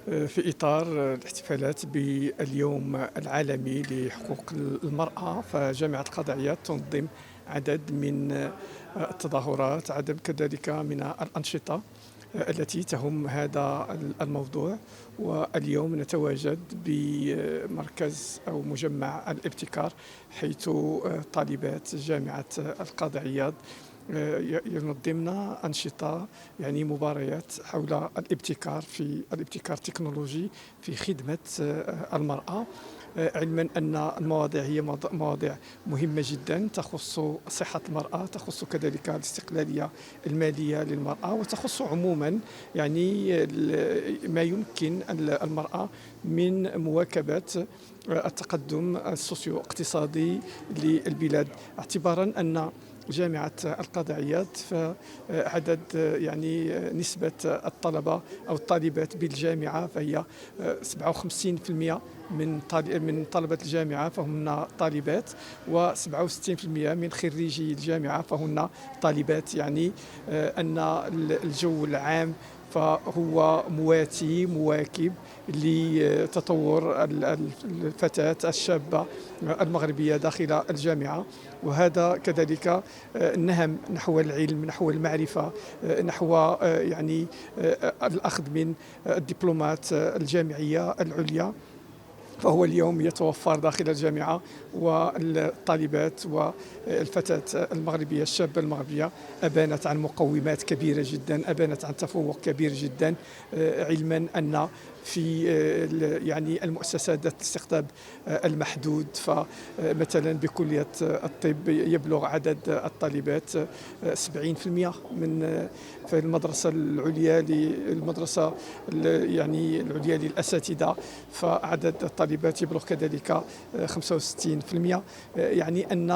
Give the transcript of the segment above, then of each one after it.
في إطار الاحتفالات باليوم العالمي لحقوق المرأة، فجامعة القاضي عياض تنظم عدد من التظاهرات، عدد كذلك من الأنشطة التي تهم هذا الموضوع. واليوم نتواجد بمركز أو مجمع الابتكار، حيث طالبات جامعة القاضي عياض ينظمن أنشطة، يعني مباريات حول الابتكار التكنولوجي في خدمة المرأة. علما أن المواضيع هي مواضيع مهمة جدا، تخص صحة المرأة، تخص كذلك الاستقلالية المالية للمرأة، وتخص عموما يعني ما يمكن المرأة من مواكبة التقدم السوسيو اقتصادي للبلاد، اعتبارا أن جامعة القاضي عياض فعدد يعني نسبة الطلبة أو الطالبات بالجامعة فهي 57% من طلبة الجامعة فهن طالبات، و67% من خريجي الجامعة فهن طالبات، يعني أن الجو العام فهو مواتي مواكب لتطور الفتاة الشابة المغربية داخل الجامعة. وهذا كذلك النهم نحو العلم، نحو المعرفة، نحو يعني الأخذ من الدبلومات الجامعية العليا، فهو اليوم يتوفر داخل الجامعة. والطالبات والفتاة المغربية الشابة المغربية أبانت عن مقومات كبيرة جدا، أبانت عن تفوق كبير جدا، علما أن في يعني المؤسسات ذات الاستقطاب المحدود، فمثلا بكلية الطب يبلغ عدد الطالبات 70% من في المدرسة العليا للمدرسة يعني العليا للأساتذة، فعدد الطالبات يبلغ كذلك 65%. يعني أن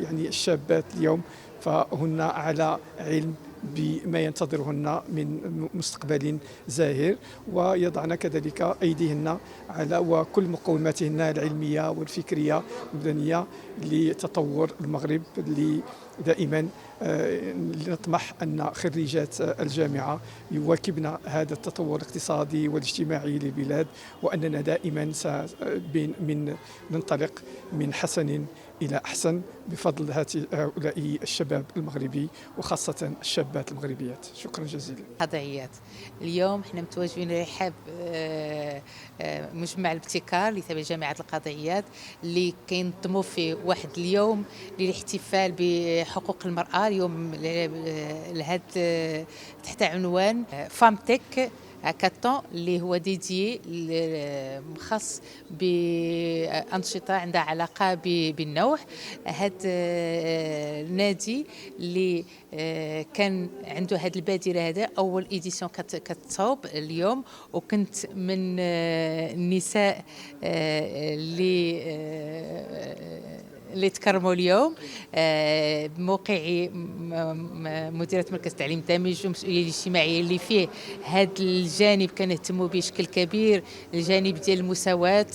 يعني الشابات اليوم فهن على علم بما ينتظرهن من مستقبل زاهر، ويضعن كذلك أيديهن على وكل مقوماتهن العلمية والفكرية والمدنية لتطور المغرب. دائما نطمح أن خريجات الجامعة يواكبن هذا التطور الاقتصادي والاجتماعي للبلاد، وأننا دائما ننطلق من حسن إلى أحسن بفضل هؤلاء الشباب المغربي، وخاصة الشابات المغربيات. شكرا جزيلا. قاضي عياض اليوم احنا متواجدين رحاب مجمع الابتكار اللي تابع جامعة القاضي عياض، اللي كينظموا فيه واحد اليوم للاحتفال بحقوق المرأة. اليوم لهذا تحت عنوان فامتك هاكاطون، اللي هو ديديي مخصص بأنشطة عندها علاقة بالنوح. هذا النادي اللي كان عنده هذه البادرة، هذا أول إديسيون كتصوب اليوم، وكنت من النساء اللي تكرموا اليوم بموقعي مديرة مركز تعليم دامج والمسؤولية الاجتماعية، اللي فيه هذا الجانب كنهتموا به بشكل كبير، الجانب ديال المساواة،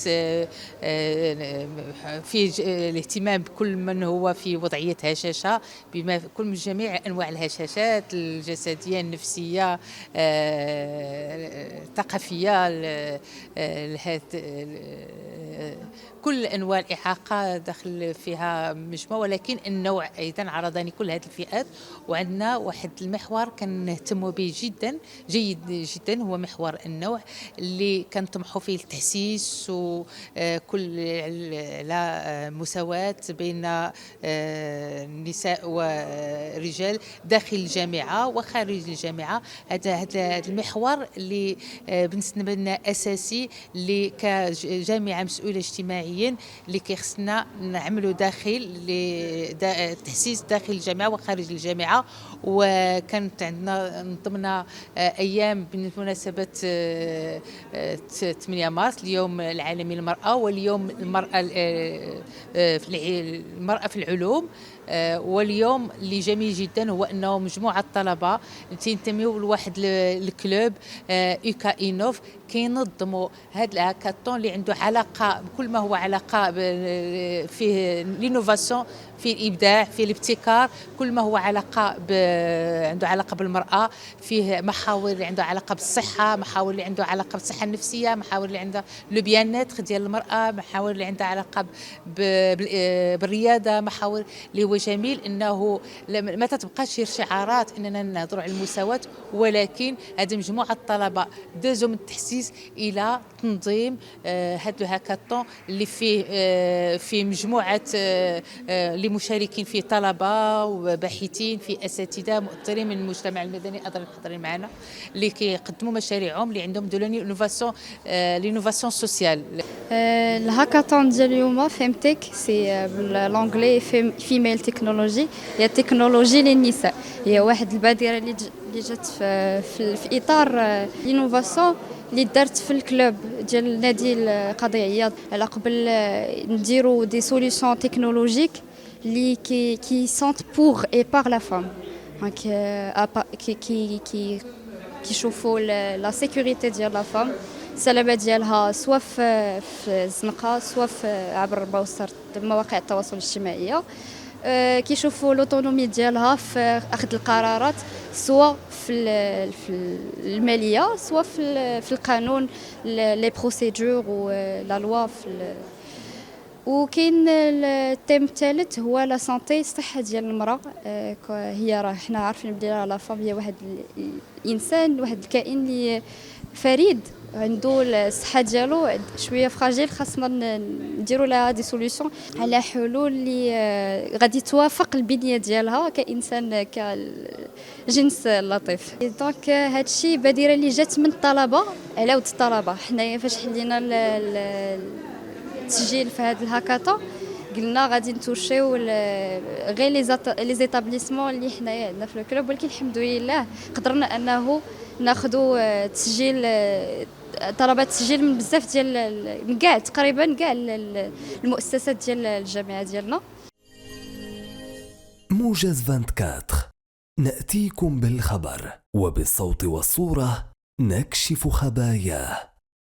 فيه الاهتمام بكل من هو في وضعية هشاشة، بما كل من جميع أنواع الهشاشات الجسدية، النفسية، الثقافية، كل أنواع الإعاقة داخل فيها مجموعة، ولكن النوع أيضا عرضاني كل هذه الفئات. وعندنا واحد المحور كنهتموا به جدا جيد جدا، هو محور النوع، اللي كنطمحوا فيه التحسيس وكل على مساواة بين النساء والرجال داخل الجامعة وخارج الجامعة. هذا المحور اللي بالنسبة لنا أساسي، اللي كجامعة مسؤولة اجتماعيا اللي كيخصنا نعملوا داخل التحسيس داخل الجامعة وخارج الجامعة. وكانت عندنا نظمنا أيام بمناسبة 8 مارس، اليوم العالمي للمرأة، واليوم المرأة في العلوم. واليوم اللي جميل جدا هو انه مجموعه طلبه تنتميوا لواحد الكلوب ايكا اينوف كينظموا هذا الهاكاطون اللي عنده علاقه بكل ما هو علاقه فيه لينوفاسيون في الابداع، في الابتكار، كل ما هو عنده علاقه بالمراه، فيه محاور اللي عنده علاقه بالصحه، محاور اللي عنده علاقه بالصحه النفسيه، محاور اللي عندها لو بيان نتر ديال المراه، محاور اللي عندها علاقه بالرياضه، محاور اللي هو جميل انه ما تتبقاش غير شعارات اننا نهضروا على المساواه، ولكن هذه مجموعه الطلبه دازوا من التحسيس الى تنظيم هذا الهاكاطون اللي فيه مجموعه اللي مشاركين فيه طلبه وباحثين، في اساتذه مؤثرين من المجتمع المدني ايضا الحاضرين معنا، اللي كيقدموا مشاريعهم اللي عندهم دو لينوفاسيون سوسيال. الهاكاطون ديال اليوم فهمتك سي بالانجلي فيميل تكنولوجي، هي التكنولوجي للنساء. هي واحد البادره اللي جات في اطار لينوفاسيون اللي دارت في الكلوب ديال نادي القاضي عياض على قبل نديرو دي سوليوشن تكنولوجيك اللي كي سونت بور اي بار لا فام، دونك كي كيشوفوا لا سيكوريتي ديال لا فام، السلامه ديالها سواء في الزنقه سواء عبر مواقع التواصل الاجتماعي، كيشوفوا لوطونومي ديالها في اخذ القرارات سواء في الماليه سواء في القانون، لي بروسيدور ولا لوا وكاين التيم الثالث هو لا سانتي، الصحه ديال المراه. هي راه حنا عارفين بلي لا فام هي واحد الانسان، واحد الكائن اللي فريد، عنده الصحه ديالو شويه فراجيل، خاصنا نديروا لها دي سوليوشن على حلول اللي غادي توافق البنيه ديالها كانسان كجنس لطيف. دونك هادشي بادره اللي جات من الطلبه على ود الطلبه. حنايا فاش حلينا التسجيل في هذا الهاكاطون قلنا غادي نتوشيو غير لي زيتابليسمون اللي حنايا عندنا في الكلوب، ولكن الحمد لله قدرنا انه ناخذوا تسجيل طلبات تسجيل من بزاف ديال من كاع تقريبا كاع المؤسسات ديال الجامعه ديالنا. موجز 24 نأتيكم بالخبر وبالصوت والصورة نكشف خباياه.